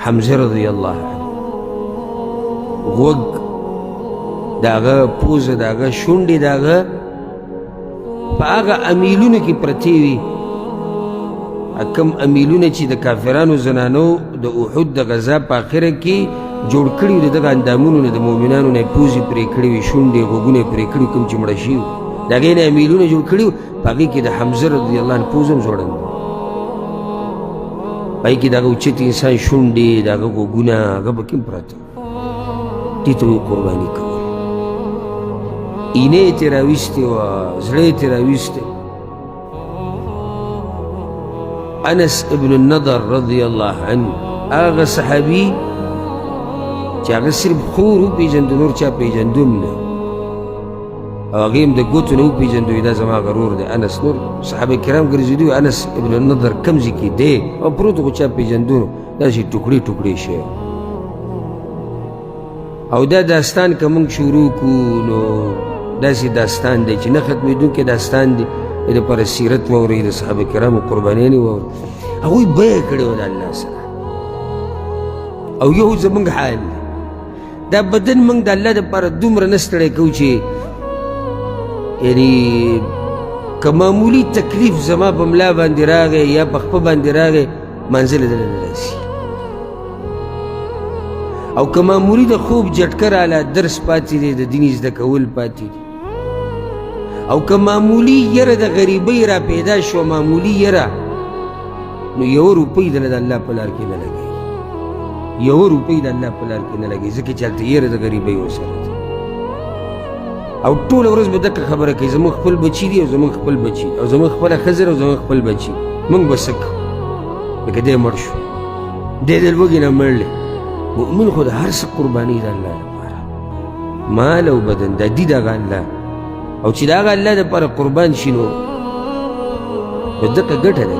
حمزه رضی الله عنه غوږ د هغه پوزه د هغه شونډې د هغه په هغه امیلونو کې پرتې وي کم امیلونه چې د کافرانو زنانو د احد د غزا په اخره کې جوړ کړي وي د دغه اندامونو نه د مؤمنانو نه یې پوزې پرې کړي وي شونډې غوږونه یې پرې کړي کوم چې مړه شوي د هغې نه امیلونه جوړ کړي وو په هغې کې د حمزه رضی الله عنه پوز هم ځوړند په هغې کې د هغه اوچت انسان شونډې د هغه غوږونه هغه پکې هم پراته دې ته قرباني کول اینه یې ترې راویستې وه زړه یې ترې راویستی انس ابن النضر رضی الله عنه هغه صحابي چې هغه صرف خور وپېژنده نور چا پېژندو هم نه او هغې هم د ګوتو نه وپېژندو دا زما هغه ورور دی انس نور صحابه کرام ګرځېدي وي انس ابن النضر کوم ځای کې دی او پروت خو چا پېژندو نو داسې ټوکړې ټوکړې شی او دا داستان که موږ شروع کړو نو داسې داستان دی چې نه ختمېدونکی داستان دی دپاره سیرت واورئ د صحابه کرامو قربانیانې واورئ هغوی بیه کړې وه د الله سره او یو زموږ حال دی دا بدن موږ د الله دپاره دومره نه ستړی کوو چې یعنې که معمولي تکلیف زما په ملا باندې راغی یا په خپه باندې راغی منزله دله نه راسي او که معمولي د خوب جټکه راله درس پاتې دی د دین زده کول پاتې دی او که معمولی یره د غریبۍ را پیدا شو معمولی یره نو یوه روپۍ دله د الله په لار کې نه لګوي یوه روپۍ د الله په لار کې نه لګوي ځکه چې هلته یره د غریبۍ ورسره ده او ټوله ورځ به دقه خبره کوي زموږ خپل بچي دي او زموږ خپل بچي او زموږ خپله ښځه او زموږ خپل بچي موږ به څه کوو لکه دی مړ شو دی د لوږې نه مړ دی مؤمن خو د هر څه قرباني د الله لپاره مال او بدن دا دي دغه الله او چې د هغه الله دپاره قربان شي نو په دقه ګټه ده